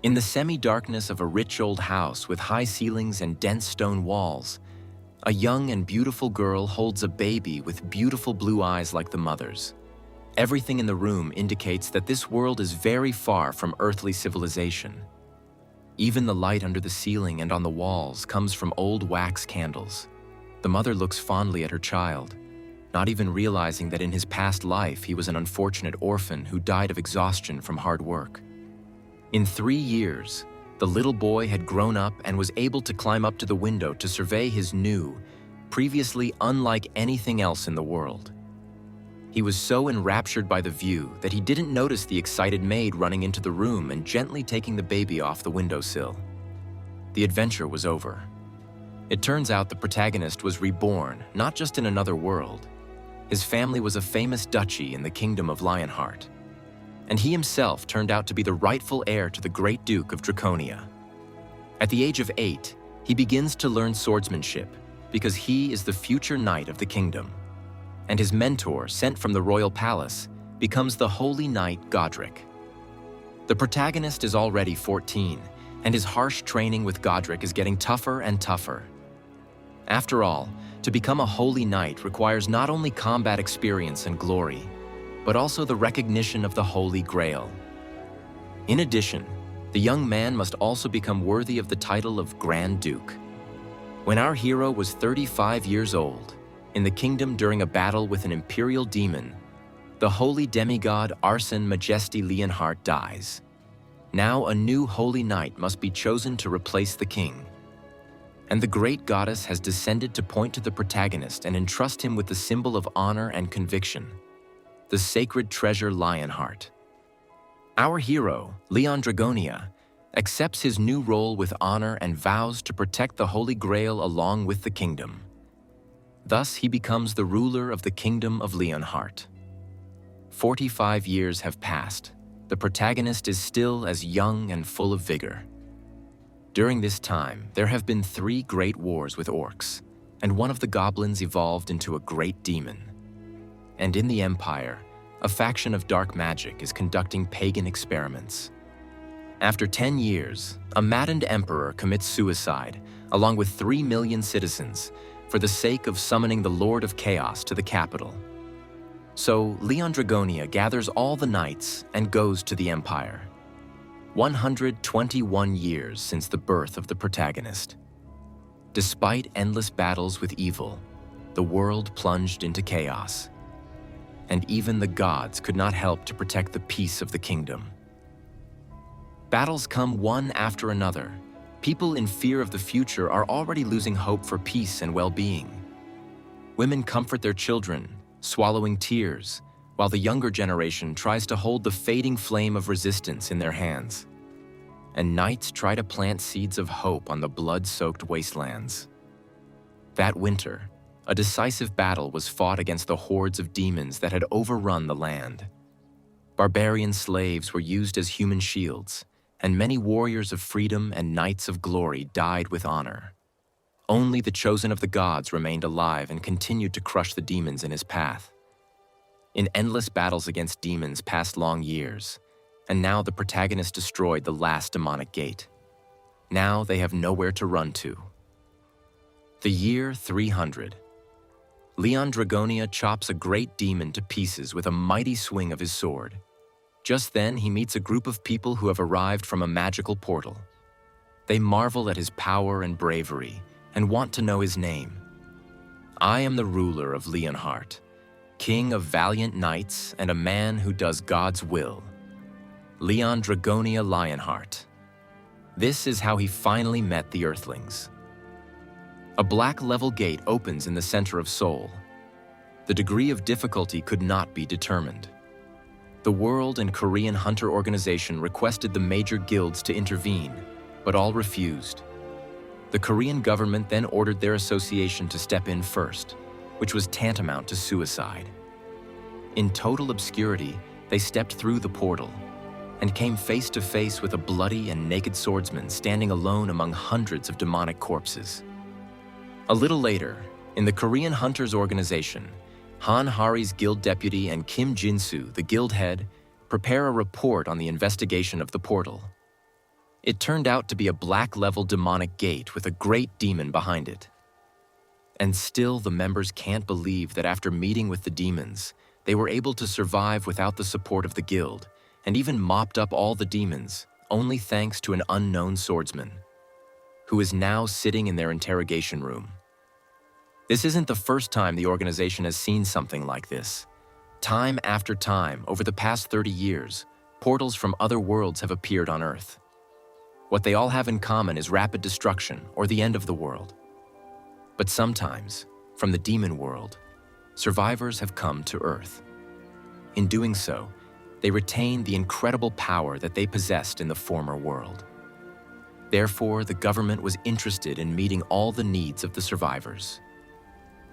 In the semi-darkness of a rich old house with high ceilings and dense stone walls, a young and beautiful girl holds a baby with beautiful blue eyes like the mother's. Everything in the room indicates that this world is very far from earthly civilization. Even the light under the ceiling and on the walls comes from old wax candles. The mother looks fondly at her child, not even realizing that in his past life he was an unfortunate orphan who died of exhaustion from hard work. In 3 years, the little boy had grown up and was able to climb up to the window to survey his new, previously unlike anything else in the world. He was so enraptured by the view that he didn't notice the excited maid running into the room and gently taking the baby off the windowsill. The adventure was over. It turns out the protagonist was reborn, not just in another world. His family was a famous duchy in the kingdom of Lionheart, and he himself turned out to be the rightful heir to the great Duke of Draconia. At the age of 8, he begins to learn swordsmanship because he is the future knight of the kingdom, and his mentor, sent from the royal palace, becomes the holy knight Godric. The protagonist is already 14, and his harsh training with Godric is getting tougher and tougher. After all, to become a holy knight requires not only combat experience and glory, but also the recognition of the Holy Grail. In addition, the young man must also become worthy of the title of Grand Duke. When our hero was 35 years old, in the kingdom during a battle with an imperial demon, the holy demigod Arsene Majesty Leonhardt dies. Now a new holy knight must be chosen to replace the king. And the great goddess has descended to point to the protagonist and entrust him with the symbol of honor and conviction, the sacred treasure Lionheart. Our hero, Leon Dragonia, accepts his new role with honor and vows to protect the Holy Grail along with the kingdom. Thus, he becomes the ruler of the kingdom of Leonheart. 45 years have passed. The protagonist is still as young and full of vigor. During this time, there have been 3 great wars with orcs, and one of the goblins evolved into a great demon. And in the Empire, a faction of dark magic is conducting pagan experiments. After 10 years, a maddened emperor commits suicide, along with 3 million citizens, for the sake of summoning the Lord of Chaos to the capital. So Leon Dragonia gathers all the knights and goes to the Empire. 121 years since the birth of the protagonist. Despite endless battles with evil, the world plunged into chaos, and even the gods could not help to protect the peace of the kingdom. Battles come one after another. People in fear of the future are already losing hope for peace and well-being. Women comfort their children, swallowing tears, while the younger generation tries to hold the fading flame of resistance in their hands. And knights try to plant seeds of hope on the blood-soaked wastelands. That winter, a decisive battle was fought against the hordes of demons that had overrun the land. Barbarian slaves were used as human shields, and many warriors of freedom and knights of glory died with honor. Only the chosen of the gods remained alive and continued to crush the demons in his path. In endless battles against demons passed long years, and now the protagonist destroyed the last demonic gate. Now they have nowhere to run to. The year 300. Leon Dragonia chops a great demon to pieces with a mighty swing of his sword. Just then, he meets a group of people who have arrived from a magical portal. They marvel at his power and bravery and want to know his name. I am the ruler of Leonheart, king of valiant knights and a man who does God's will. Leon Dragonia Lionheart. This is how he finally met the Earthlings. A black level gate opens in the center of Seoul. The degree of difficulty could not be determined. The World and Korean Hunter Organization requested the major guilds to intervene, but all refused. The Korean government then ordered their association to step in first, which was tantamount to suicide. In total obscurity, they stepped through the portal and came face to face with a bloody and naked swordsman standing alone among hundreds of demonic corpses. A little later, in the Korean Hunters Organization, Han Hari's guild deputy and Kim Jinsu, the guild head, prepare a report on the investigation of the portal. It turned out to be a black-level demonic gate with a great demon behind it. And still, the members can't believe that after meeting with the demons, they were able to survive without the support of the guild, and even mopped up all the demons, only thanks to an unknown swordsman, who is now sitting in their interrogation room. This isn't the first time the organization has seen something like this. Time after time, over the past 30 years, portals from other worlds have appeared on Earth. What they all have in common is rapid destruction or the end of the world. But sometimes, from the demon world, survivors have come to Earth. In doing so, they retain the incredible power that they possessed in the former world. Therefore, the government was interested in meeting all the needs of the survivors.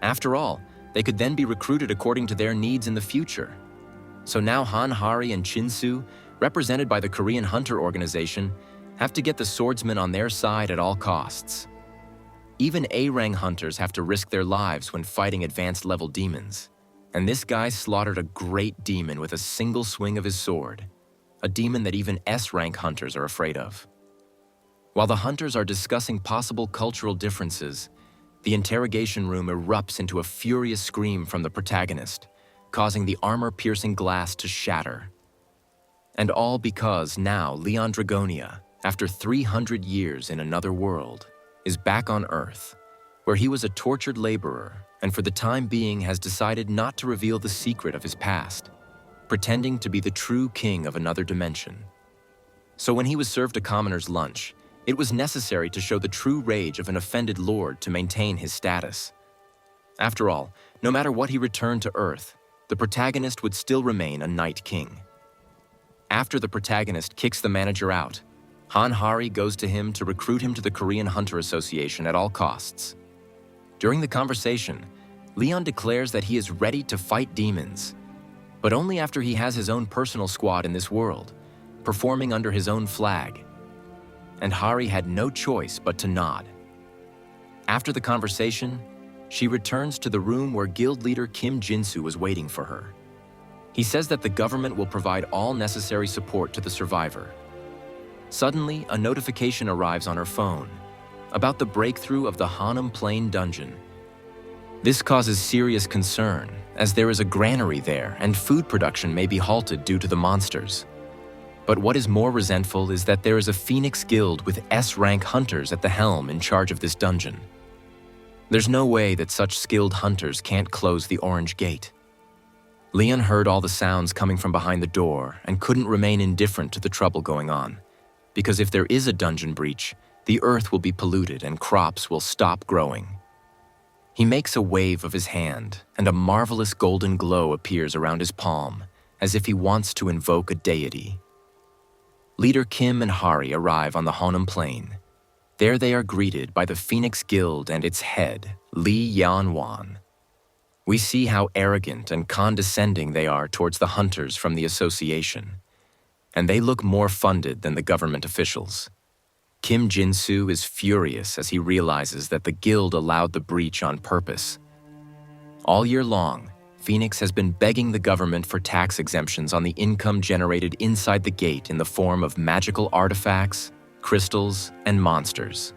After all, they could then be recruited according to their needs in the future. So now Han, Hari, and Chinsu, represented by the Korean Hunter Organization, have to get the swordsmen on their side at all costs. Even A-rank hunters have to risk their lives when fighting advanced-level demons. And this guy slaughtered a great demon with a single swing of his sword, a demon that even S-rank hunters are afraid of. While the hunters are discussing possible cultural differences, the interrogation room erupts into a furious scream from the protagonist, causing the armor-piercing glass to shatter. And all because now Leon Dragonia, after 300 years in another world, is back on Earth, where he was a tortured laborer and for the time being has decided not to reveal the secret of his past, pretending to be the true king of another dimension. So when he was served a commoner's lunch, it was necessary to show the true rage of an offended lord to maintain his status. After all, no matter what he returned to Earth, the protagonist would still remain a Night King. After the protagonist kicks the manager out, Han Hari goes to him to recruit him to the Korean Hunter Association at all costs. During the conversation, Leon declares that he is ready to fight demons, but only after he has his own personal squad in this world, performing under his own flag. And Hari had no choice but to nod. After the conversation, she returns to the room where guild leader Kim Jinsu was waiting for her. He says that the government will provide all necessary support to the survivor. Suddenly, a notification arrives on her phone about the breakthrough of the Hanam Plain dungeon. This causes serious concern, as there is a granary there and food production may be halted due to the monsters. But what is more resentful is that there is a Phoenix Guild with S-rank hunters at the helm in charge of this dungeon. There's no way that such skilled hunters can't close the Orange Gate. Leon heard all the sounds coming from behind the door and couldn't remain indifferent to the trouble going on, because if there is a dungeon breach, the earth will be polluted and crops will stop growing. He makes a wave of his hand, and a marvelous golden glow appears around his palm, as if he wants to invoke a deity. Leader Kim and Hari arrive on the Hanam Plain. There they are greeted by the Phoenix Guild and its head, Lee Yanwan. We see how arrogant and condescending they are towards the hunters from the association, and they look more funded than the government officials. Kim Jinsu is furious as he realizes that the guild allowed the breach on purpose. All year long, Phoenix has been begging the government for tax exemptions on the income generated inside the gate in the form of magical artifacts, crystals, and monsters.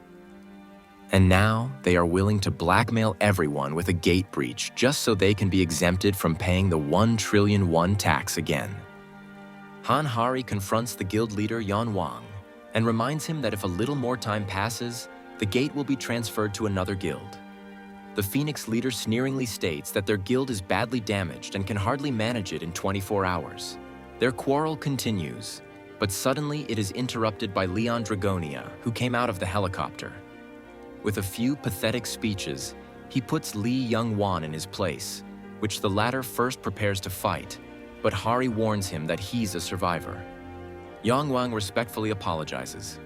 And now they are willing to blackmail everyone with a gate breach just so they can be exempted from paying the 1 trillion won tax again. Han Hari confronts the guild leader Yan Wang and reminds him that if a little more time passes, the gate will be transferred to another guild. The Phoenix leader sneeringly states that their guild is badly damaged and can hardly manage it in 24 hours. Their quarrel continues, but suddenly it is interrupted by Leon Dragonia, who came out of the helicopter. With a few pathetic speeches, he puts Lee Young-wan in his place, which the latter first prepares to fight, but Hari warns him that he's a survivor. Yang-wang respectfully apologizes.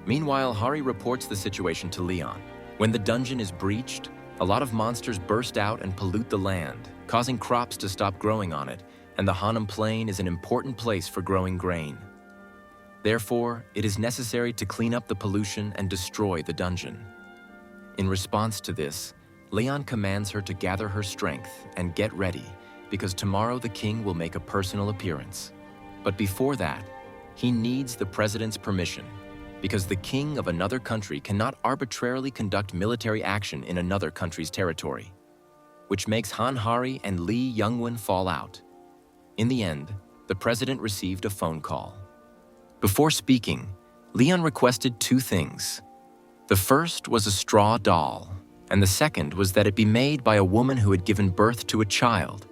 Meanwhile, Hari reports the situation to Leon. When the dungeon is breached, a lot of monsters burst out and pollute the land, causing crops to stop growing on it, and the Hanam Plain is an important place for growing grain. Therefore, it is necessary to clean up the pollution and destroy the dungeon. In response to this, Leon commands her to gather her strength and get ready, because tomorrow the king will make a personal appearance. But before that, he needs the president's permission, because the king of another country cannot arbitrarily conduct military action in another country's territory, which makes Han Hari and Lee Youngwon fall out. In the end, the president received a phone call. Before speaking, Leon requested two things. The first was a straw doll, and the second was that it be made by a woman who had given birth to a child.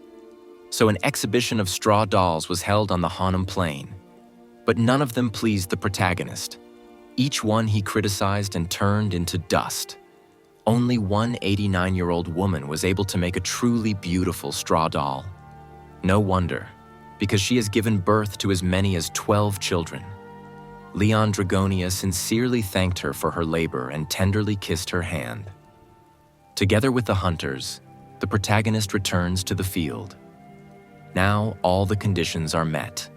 So an exhibition of straw dolls was held on the Hanam plain. But none of them pleased the protagonist. Each one he criticized and turned into dust. Only one 89-year-old woman was able to make a truly beautiful straw doll. No wonder, because she has given birth to as many as 12 children. Leon Dragonia sincerely thanked her for her labor and tenderly kissed her hand. Together with the hunters, the protagonist returns to the field. Now all the conditions are met.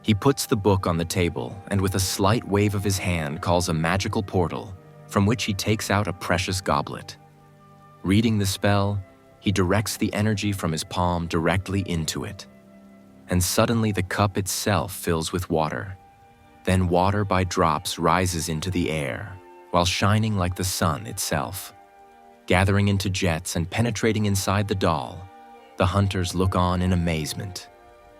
He puts the book on the table and with a slight wave of his hand calls a magical portal from which he takes out a precious goblet. Reading the spell, he directs the energy from his palm directly into it. And suddenly the cup itself fills with water. Then water by drops rises into the air, while shining like the sun itself. Gathering into jets and penetrating inside the doll, the hunters look on in amazement.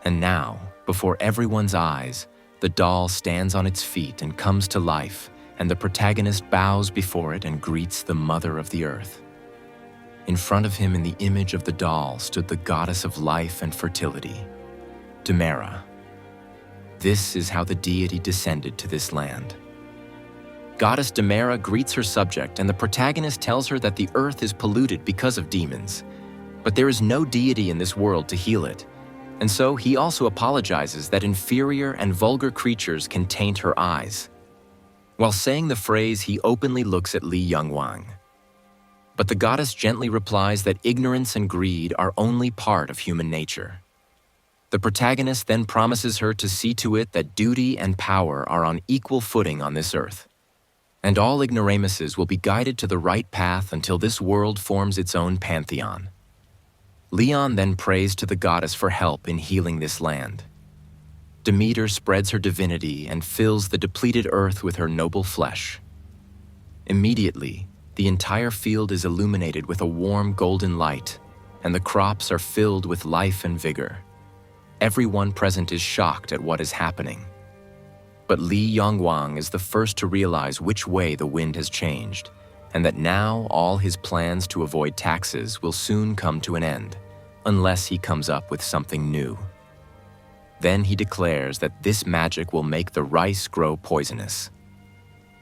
And now, before everyone's eyes, the doll stands on its feet and comes to life, and the protagonist bows before it and greets the Mother of the Earth. In front of him in the image of the doll stood the goddess of life and fertility, Demera. This is how the deity descended to this land. Goddess Demera greets her subject, and the protagonist tells her that the earth is polluted because of demons. But there is no deity in this world to heal it, and so he also apologizes that inferior and vulgar creatures can taint her eyes. While saying the phrase, he openly looks at Lee Youngwang. But the goddess gently replies that ignorance and greed are only part of human nature. The protagonist then promises her to see to it that duty and power are on equal footing on this earth, and all ignoramuses will be guided to the right path until this world forms its own pantheon. Leon then prays to the goddess for help in healing this land. Demeter spreads her divinity and fills the depleted earth with her noble flesh. Immediately, the entire field is illuminated with a warm golden light, and the crops are filled with life and vigor. Everyone present is shocked at what is happening. But Lee Yongwang is the first to realize which way the wind has changed, and that now all his plans to avoid taxes will soon come to an end, unless he comes up with something new. Then he declares that this magic will make the rice grow poisonous.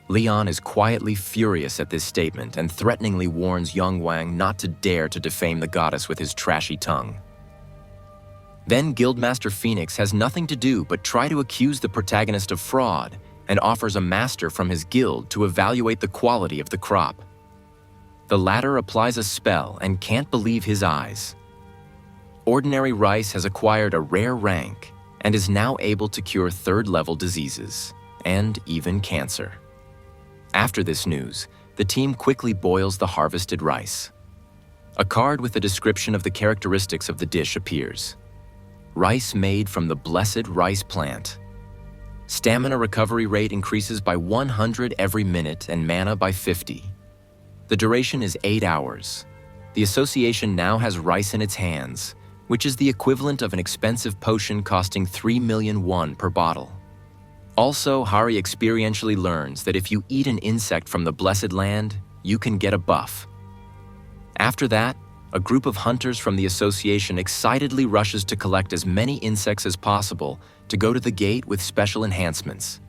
Leon is quietly furious at this statement and threateningly warns Yongwang not to dare to defame the goddess with his trashy tongue. Then Guildmaster Phoenix has nothing to do but try to accuse the protagonist of fraud and offers a master from his guild to evaluate the quality of the crop. The latter applies a spell and can't believe his eyes. Ordinary rice has acquired a rare rank and is now able to cure third-level diseases, and even cancer. After this news, the team quickly boils the harvested rice. A card with a description of the characteristics of the dish appears. Rice made from the blessed rice plant. Stamina recovery rate increases by 100 every minute and mana by 50. The duration is 8 hours. The association now has rice in its hands, which is the equivalent of an expensive potion costing 3 million won per bottle. Also, Hari experientially learns that if you eat an insect from the Blessed Land, you can get a buff. After that, a group of hunters from the association excitedly rushes to collect as many insects as possible to go to the gate with special enhancements.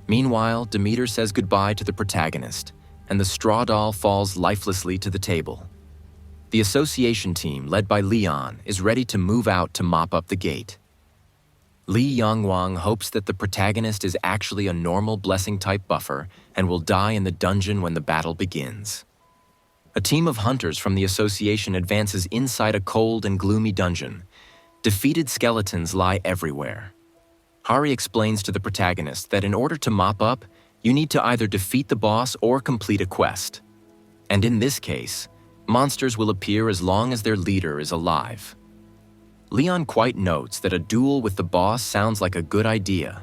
Meanwhile, Demeter says goodbye to the protagonist, and the straw doll falls lifelessly to the table. The association team, led by Leon, is ready to move out to mop up the gate. Lee Yongwang hopes that the protagonist is actually a normal blessing-type buffer and will die in the dungeon when the battle begins. A team of hunters from the association advances inside a cold and gloomy dungeon. Defeated skeletons lie everywhere. Hari explains to the protagonist that in order to mop up, you need to either defeat the boss or complete a quest. And in this case, monsters will appear as long as their leader is alive. Leon quite notes that a duel with the boss sounds like a good idea.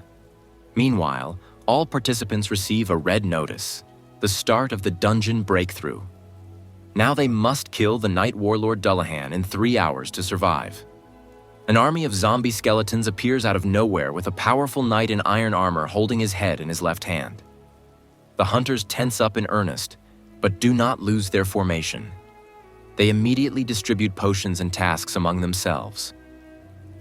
Meanwhile, all participants receive a red notice, the start of the dungeon breakthrough. Now they must kill the Night Warlord Dullahan in 3 hours to survive. An army of zombie skeletons appears out of nowhere with a powerful knight in iron armor holding his head in his left hand. The hunters tense up in earnest, but do not lose their formation. They immediately distribute potions and tasks among themselves.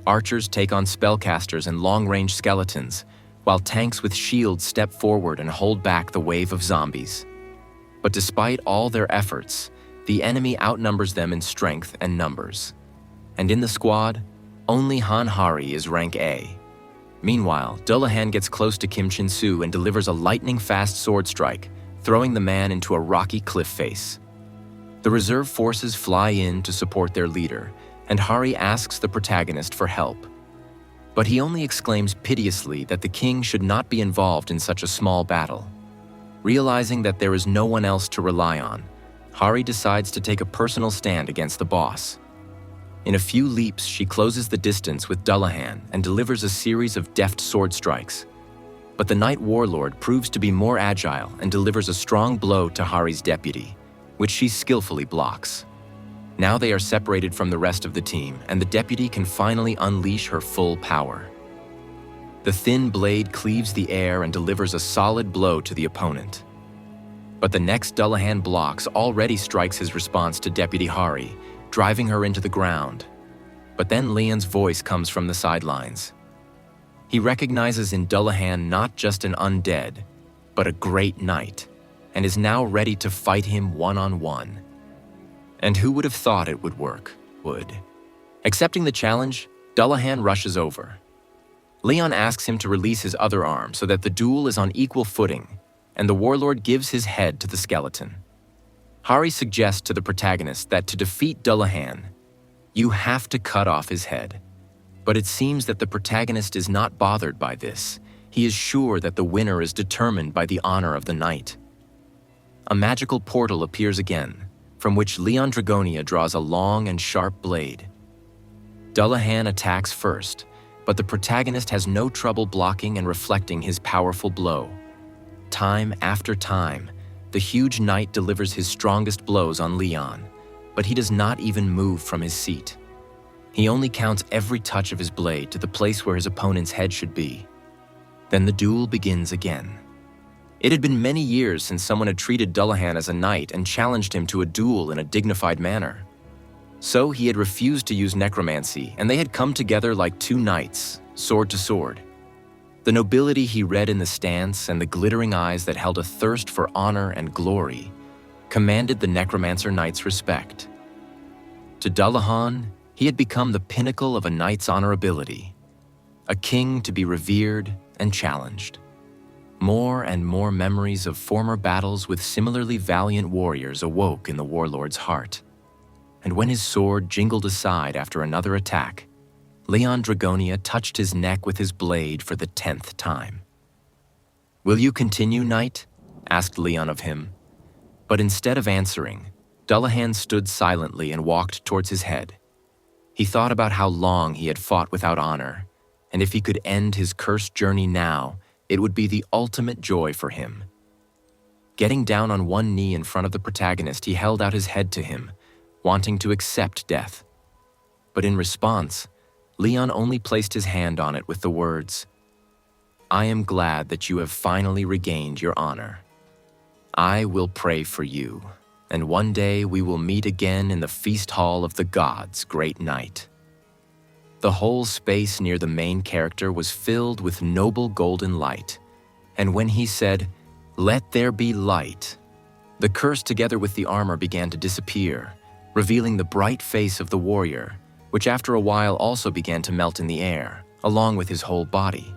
Archers take on spellcasters and long-range skeletons, while tanks with shields step forward and hold back the wave of zombies. But despite all their efforts, the enemy outnumbers them in strength and numbers. And in the squad, only Han Hari is rank A. Meanwhile, Dullahan gets close to Kim Chin-soo and delivers a lightning-fast sword strike, throwing the man into a rocky cliff face. The reserve forces fly in to support their leader, and Hari asks the protagonist for help. But he only exclaims piteously that the king should not be involved in such a small battle. Realizing that there is no one else to rely on, Hari decides to take a personal stand against the boss. In a few leaps, she closes the distance with Dullahan and delivers a series of deft sword strikes. But the Night Warlord proves to be more agile and delivers a strong blow to Hari's deputy, which she skillfully blocks. Now they are separated from the rest of the team, and the deputy can finally unleash her full power. The thin blade cleaves the air and delivers a solid blow to the opponent. But the next Dullahan blocks already strikes his response to Deputy Hari, driving her into the ground. But then Leon's voice comes from the sidelines. He recognizes in Dullahan not just an undead, but a great knight, and is now ready to fight him one-on-one. And who would have thought it would work? Accepting the challenge, Dullahan rushes over. Leon asks him to release his other arm so that the duel is on equal footing, and the warlord gives his head to the skeleton. Hari suggests to the protagonist that to defeat Dullahan, you have to cut off his head. But it seems that the protagonist is not bothered by this. He is sure that the winner is determined by the honor of the knight. A magical portal appears again, from which Leon Dragonia draws a long and sharp blade. Dullahan attacks first, but the protagonist has no trouble blocking and reflecting his powerful blow. Time after time, the huge knight delivers his strongest blows on Leon, but he does not even move from his seat. He only counts every touch of his blade to the place where his opponent's head should be. Then the duel begins again. It had been many years since someone had treated Dullahan as a knight and challenged him to a duel in a dignified manner. So he had refused to use necromancy, and they had come together like two knights, sword to sword. The nobility he read in the stance and the glittering eyes that held a thirst for honor and glory commanded the necromancer knight's respect. To Dullahan, he had become the pinnacle of a knight's honorability, a king to be revered and challenged. More and more memories of former battles with similarly valiant warriors awoke in the warlord's heart. And when his sword jingled aside after another attack, Leon Dragonia touched his neck with his blade for the 10th time. "Will you continue, knight?" asked Leon of him. But instead of answering, Dullahan stood silently and walked towards his head. He thought about how long he had fought without honor, and if he could end his cursed journey now, it would be the ultimate joy for him. Getting down on one knee in front of the protagonist, he held out his head to him, wanting to accept death. But in response, Leon only placed his hand on it with the words, "I am glad that you have finally regained your honor. I will pray for you, and one day we will meet again in the feast hall of the gods, great knight." The whole space near the main character was filled with noble golden light, and when he said, "Let there be light," the curse together with the armor began to disappear, revealing the bright face of the warrior, which after a while also began to melt in the air, along with his whole body.